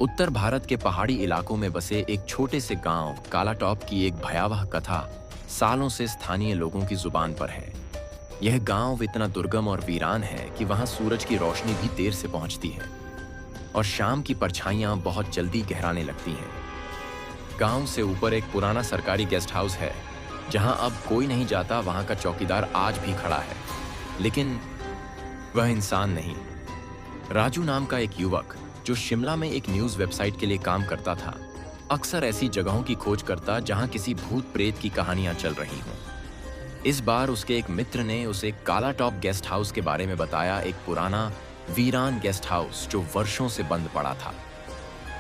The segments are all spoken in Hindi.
उत्तर भारत के पहाड़ी इलाकों में बसे एक छोटे से गांव कालाटॉप की एक भयावह कथा सालों से स्थानीय लोगों की जुबान पर है। यह गांव इतना दुर्गम और वीरान है कि वहां सूरज की रोशनी भी देर से पहुंचती है और शाम की परछाइयां बहुत जल्दी गहराने लगती हैं। गांव से ऊपर एक पुराना सरकारी गेस्ट हाउस है जहां अब कोई नहीं जाता। वहां का चौकीदार आज भी खड़ा है, लेकिन वह इंसान नहीं। राजू नाम का एक युवक जो शिमला में एक न्यूज़ वेबसाइट के लिए काम करता था, अक्सर ऐसी जगहों की खोज करता जहां किसी भूत प्रेत की कहानियां चल रही हों। इस बार उसके एक मित्र ने उसे कालाटॉप गेस्ट हाउस के बारे में बताया, एक पुराना वीरान गेस्ट हाउस जो वर्षों से बंद पड़ा था।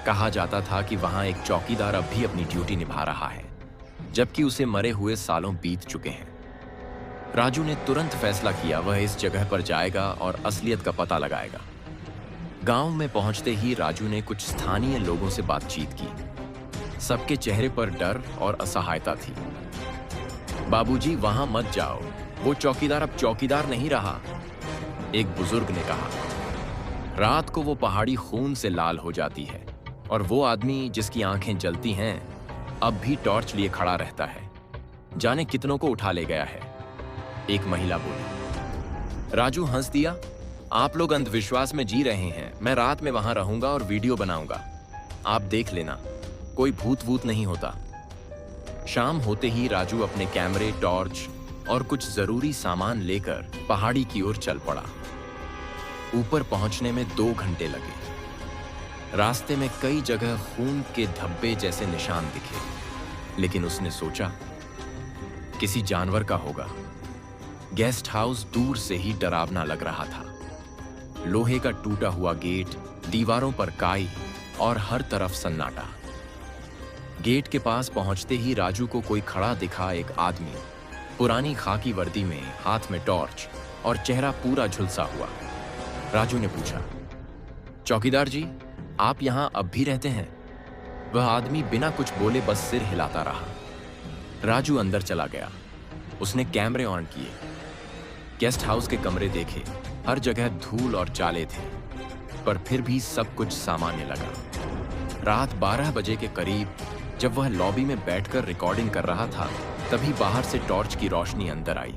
कहा जाता था कि वहां एक चौकीदार अब भी अपनी ड्यूटी निभा रहा है, जबकि उसे मरे हुए सालों बीत चुके हैं। राजू ने तुरंत फैसला किया वह इस जगह पर जाएगा और असलियत का पता लगाएगा। गांव में पहुंचते ही राजू ने कुछ स्थानीय लोगों से बातचीत की। सबके चेहरे पर डर और असहायता थी। बाबूजी, वहां मत जाओ, वो चौकीदार अब चौकीदार नहीं रहा, एक बुजुर्ग ने कहा। रात को वो पहाड़ी खून से लाल हो जाती है और वो आदमी जिसकी आंखें जलती हैं अब भी टॉर्च लिए खड़ा रहता है। जाने कितनों को उठा ले गया है, एक महिला बोली। राजू हंस दिया। आप लोग अंधविश्वास में जी रहे हैं, मैं रात में वहां रहूंगा और वीडियो बनाऊंगा, आप देख लेना, कोई भूत वूत नहीं होता। शाम होते ही राजू अपने कैमरे, टॉर्च और कुछ जरूरी सामान लेकर पहाड़ी की ओर चल पड़ा। ऊपर पहुंचने में 2 घंटे लगे। रास्ते में कई जगह खून के धब्बे जैसे निशान दिखे, लेकिन उसने सोचा किसी जानवर का होगा। गेस्ट हाउस दूर से ही डरावना लग रहा था। लोहे का टूटा हुआ गेट, दीवारों पर काई और हर तरफ सन्नाटा। गेट के पास पहुंचते ही राजू को कोई खड़ा दिखा, एक आदमी पुरानी खाकी वर्दी में, हाथ में टॉर्च और चेहरा पूरा झुलसा हुआ। राजू ने पूछा, चौकीदार जी, आप यहां अब भी रहते हैं? वह आदमी बिना कुछ बोले बस सिर हिलाता रहा। राजू अंदर चला गया। उसने कैमरे ऑन किए, गेस्ट हाउस के कमरे देखे। हर जगह धूल और चाले थे, पर फिर भी सब कुछ सामान्य लगा। रात 12 बजे के करीब जब वह लॉबी में बैठकर रिकॉर्डिंग कर रहा था, तभी बाहर से टॉर्च की रोशनी अंदर आई।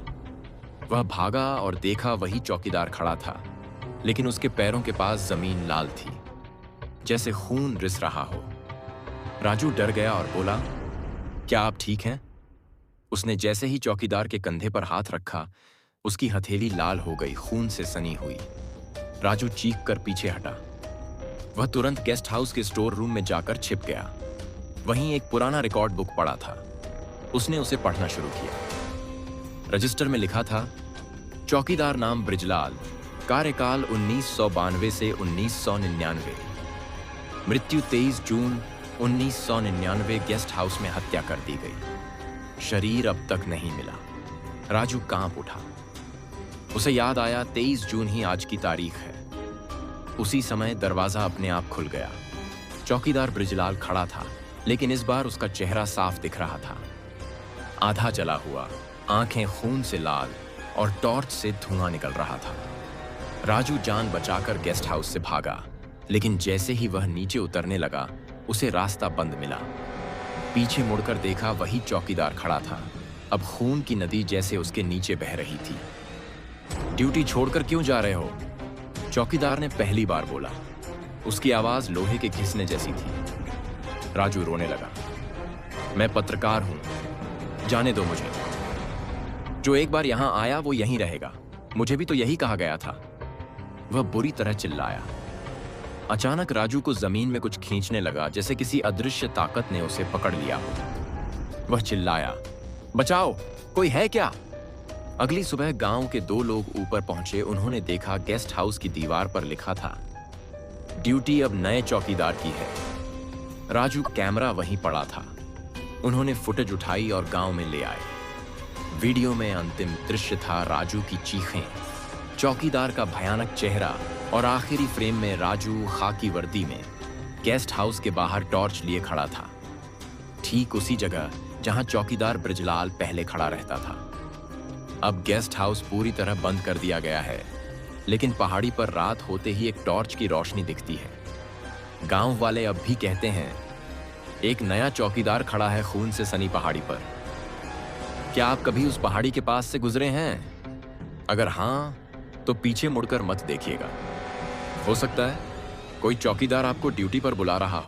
वह भागा और देखा वही चौकीदार खड़ा था, लेकिन उसके पैरों के पास जमीन लाल थी, जैसे खून रिस रहा हो। राजू डर गया और बोला, क्या आप ठीक हैं? उसने जैसे ही चौकीदार के कंधे पर हाथ रखा, उसकी हथेली लाल हो गई, खून से सनी हुई। राजू चीख कर पीछे हटा। वह तुरंत गेस्ट हाउस के स्टोर रूम में जाकर छिप गया। वहीं एक पुराना रिकॉर्ड बुक पड़ा था। उसने उसे पढ़ना शुरू किया। रजिस्टर में लिखा था, चौकीदार नाम ब्रिजलाल, कार्यकाल 1992 से 1999, मृत्यु 23 जून 1999, गेस्ट हाउस में हत्या कर दी गई, शरीर अब तक नहीं मिला। राजू कांप उठा। उसे याद आया 23 जून ही आज की तारीख है। उसी समय दरवाजा अपने आप खुल गया। चौकीदार ब्रिजलाल खड़ा था, लेकिन इस बार उसका चेहरा साफ दिख रहा था, आधा जला हुआ, आंखें खून से लाल और टॉर्च से धुआं निकल रहा था। राजू जान बचाकर गेस्ट हाउस से भागा, लेकिन जैसे ही वह नीचे उतरने लगा, उसे रास्ता बंद मिला। पीछे मुड़कर देखा, वही चौकीदार खड़ा था। अब खून की नदी जैसे उसके नीचे बह रही थी। ड्यूटी छोड़कर क्यों जा रहे हो? चौकीदार ने पहली बार बोला। उसकी आवाज लोहे के घिसने जैसी थी। राजू रोने लगा। मैं पत्रकार हूं, जाने दो मुझे। जो एक बार यहां आया वो यहीं रहेगा, मुझे भी तो यही कहा गया था। वह बुरी तरह चिल्लाया। अचानक राजू को जमीन में कुछ खींचने लगा, जैसे किसी अदृश्य ताकत ने उसे पकड़ लिया हो। वह चिल्लाया, बचाओ, कोई है क्या? अगली सुबह गांव के 2 लोग ऊपर पहुंचे। उन्होंने देखा गेस्ट हाउस की दीवार पर लिखा था, ड्यूटी अब नए चौकीदार की है। राजू कैमरा वहीं पड़ा था। उन्होंने फुटेज उठाई और गांव में ले आए। वीडियो में अंतिम दृश्य था राजू की चीखें, चौकीदार का भयानक चेहरा और आखिरी फ्रेम में राजू खाकी वर्दी में गेस्ट हाउस के बाहर टॉर्च लिए खड़ा था, ठीक उसी जगह जहां चौकीदार ब्रिजलाल पहले खड़ा रहता था। अब गेस्ट हाउस पूरी तरह बंद कर दिया गया है, लेकिन पहाड़ी पर रात होते ही एक टॉर्च की रोशनी दिखती है। गांव वाले अब भी कहते हैं, एक नया चौकीदार खड़ा है खून से सनी पहाड़ी पर। क्या आप कभी उस पहाड़ी के पास से गुजरे हैं? अगर हां, तो पीछे मुड़कर मत देखिएगा। हो सकता है कोई चौकीदार आपको ड्यूटी पर बुला रहा हो।